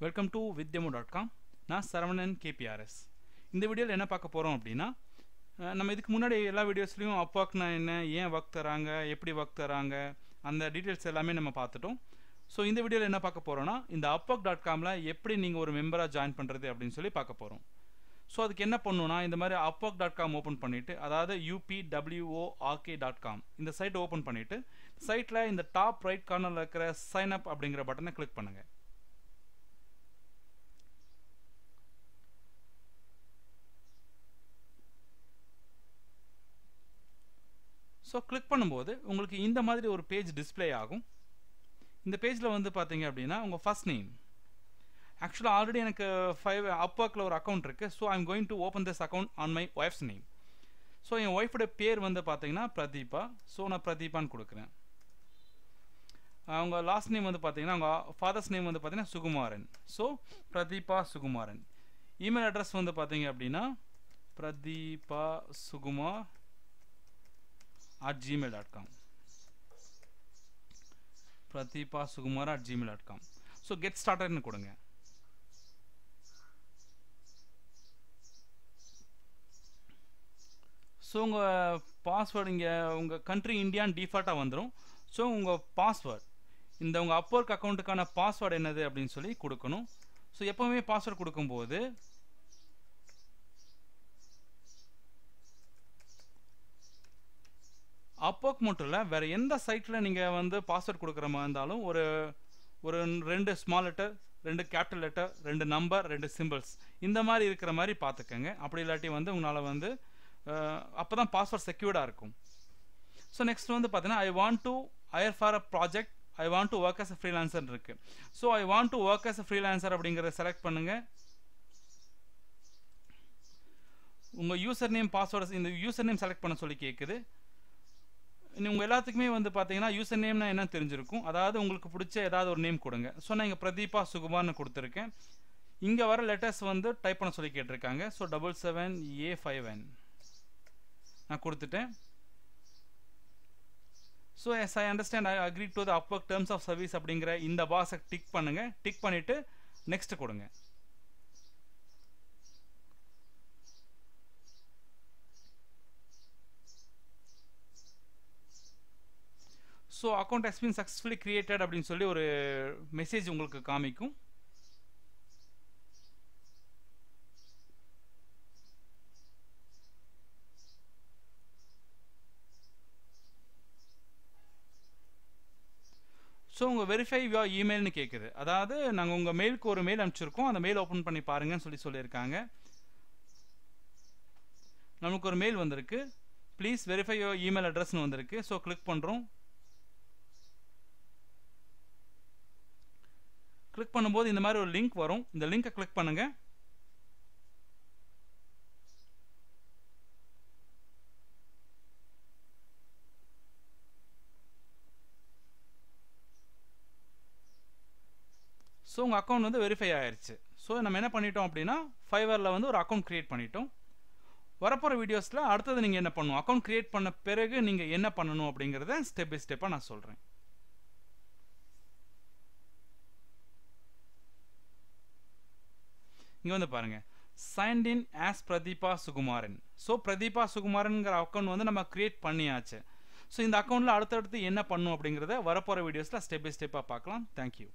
Welcome to vidyamo.com. நான் சரவணன் கேபிஆர்எஸ். இந்த வீடியோவில் என்ன பார்க்க போகிறோம் அப்படின்னா, நம்ம இதுக்கு முன்னாடி எல்லா வீடியோஸ்லையும் அப்வொர்க்னா என்ன, ஏன் ஒர்க் தராங்க, எப்படி ஒர்க் தராங்க, அந்த டீட்டெயில்ஸ் எல்லாமே நம்ம பார்த்துட்டோம். ஸோ இந்த வீடியோவில் என்ன பார்க்க போகிறோன்னா, இந்த upwork.comல எப்படி நீங்கள் ஒரு மெம்பராக ஜாயின் பண்ணுறது அப்படின்னு சொல்லி பார்க்க போகிறோம். ஸோ அதுக்கு என்ன பண்ணணும்னா, இந்த மாதிரி upwork.com ஓப்பன் பண்ணிவிட்டு, அதாவது upwork.com இந்த சைட் ஓப்பன் பண்ணிவிட்டு, சைட்டில் இந்த டாப் ரைட் கார்னரில் இருக்கிற சைன் அப் அப்படிங்கிற பட்டனை கிளிக் பண்ணுங்கள். ஸோ கிளிக் பண்ணும்போது உங்களுக்கு இந்த மாதிரி ஒரு பேஜ் டிஸ்பிளே ஆகும். இந்த பேஜில் வந்து பார்த்தீங்க அப்படின்னா உங்கள் ஃபர்ஸ்ட் நேம். ஆக்சுவலாக ஆல்ரெடி எனக்கு upworkல ஒரு அக்கௌண்ட் இருக்குது. So I'm going to open this account on my wife's name. So என் ஒய்ஃபோட பேர் வந்து பார்த்தீங்கன்னா பிரதீபா. ஸோ நான் பிரதீபான்னு கொடுக்குறேன். அவங்க லாஸ்ட் நேம் வந்து பார்த்தீங்கன்னா அவங்க ஃபாதர்ஸ் நேம் வந்து பார்த்தீங்கன்னா Sukumaran. So Pratheeba Sukumaran. Email address வந்து பார்த்தீங்க அப்படின்னா Pratheeba Sukumar @gmail.com. Pratheeba Sukumar @gmail.com. So get ஸ்டார்டட்னு கொடுங்க. ஸோ உங்கள் பாஸ்வேர்டு இங்கே உங்கள் கண்ட்ரி இந்தியான்னு டிஃபால்ட்டாக வந்துடும். ஸோ உங்கள் பாஸ்வேர்டு இந்த உங்கள் upwork அக்கௌண்ட்டுக்கான பாஸ்வேர்டு என்னது அப்படின்னு சொல்லி கொடுக்கணும். ஸோ எப்போவுமே பாஸ்வேர்டு கொடுக்கும்போது upwork மட்டும் இல்லை, வேறு எந்த சைட்டில் நீங்கள் வந்து பாஸ்வேர்ட் கொடுக்குற மாதிரி இருந்தாலும் ஒரு 2 small letter, 2 capital letter, 2 number, 2 symbols இந்த மாதிரி இருக்கிற மாதிரி பார்த்துக்கங்க. அப்படி இல்லாட்டி வந்து உங்களால் வந்து அப்போ தான் பாஸ்வேர்ட் செக்யூர்டாக இருக்கும். ஸோ நெக்ஸ்ட் வந்து பார்த்தீங்கன்னா I want to hire for a project, I want to work as a freelancer இருக்குது. So I want to work as a freelancer அப்படிங்கிறத செலக்ட் பண்ணுங்கள். உங்கள் யூசர் நேம் பாஸ்வேர்டு இந்த யூசர் நேம் செலக்ட் பண்ண சொல்லி கேட்குது. உங்கள் எல்லாத்துக்குமே வந்து பார்த்தீங்கன்னா யூசர் நேம்னா என்ன தெரிஞ்சிருக்கும். அதாவது உங்களுக்கு பிடிச்ச ஏதாவது ஒரு நேம் கொடுங்க. ஸோ நான் இங்கே பிரதீபா சுகுமார்னு கொடுத்துருக்கேன். இங்கே வர லெட்டர்ஸ் வந்து டைப் பண்ண சொல்லி கேட்டிருக்காங்க. ஸோ 77A5N நான் கொடுத்துட்டேன். So yes I understand I agree to the upwork terms of service அப்படிங்கிற இந்த பாக்ஸை டிக் பண்ணுங்கள். டிக் பண்ணிவிட்டு நெக்ஸ்ட் கொடுங்க. So account has been successfully created அப்படின்னு சொல்லி ஒரு மெசேஜ் உங்களுக்கு காமிக்கும். ஸோ உங்கள் வெரிஃபை யுவர் இமெயில்னு கேட்குது. அதாவது நாங்கள் உங்கள் மெயிலுக்கு ஒரு மெயில் அனுப்பிச்சிருக்கோம், அந்த மெயில் ஓப்பன் பண்ணி பாருங்கன்னு சொல்லியிருக்காங்க. நமக்கு ஒரு மெயில் வந்திருக்கு. ப்ளீஸ் வெரிஃபை யுவர் இமெயில் அட்ரஸ்னு வந்திருக்கு. ஸோ கிளிக் பண்ணுறோம். கிளிக் பண்ணும்போது இந்த மாதிரி ஒரு லிங்க் வரும். இந்த லிங்கை கிளிக் பண்ணுங்க. ஸோ உங்கள் அக்கௌண்ட் வந்து வெரிஃபை ஆயிடுச்சு. ஸோ நம்ம என்ன பண்ணிட்டோம் அப்படின்னா ஃபைவரில் வந்து ஒரு அக்கௌண்ட் கிரியேட் பண்ணிட்டோம். வரப்போகிற வீடியோஸில் அடுத்தது நீங்கள் என்ன பண்ணணும், அக்கௌண்ட் கிரியேட் பண்ண பிறகு நீங்கள் என்ன பண்ணணும் அப்படிங்கிறத ஸ்டெப் பை ஸ்டெப்பாக நான் சொல்கிறேன். இங்கே வந்து பாருங்கள், signed in as Pratheeba Sukumaran. So Pratheeba சுகுமாரன்கிற அக்கௌண்ட் வந்து நம்ம கிரியேட் பண்ணியாச்சு. ஸோ இந்த அக்கௌண்ட்டில் அடுத்தடுத்து என்ன பண்ணணும் அப்படிங்கிறத வரப்போகிற வீடியோஸில் ஸ்டெப் பை ஸ்டெப்பாக பார்க்கலாம். தேங்க்யூ.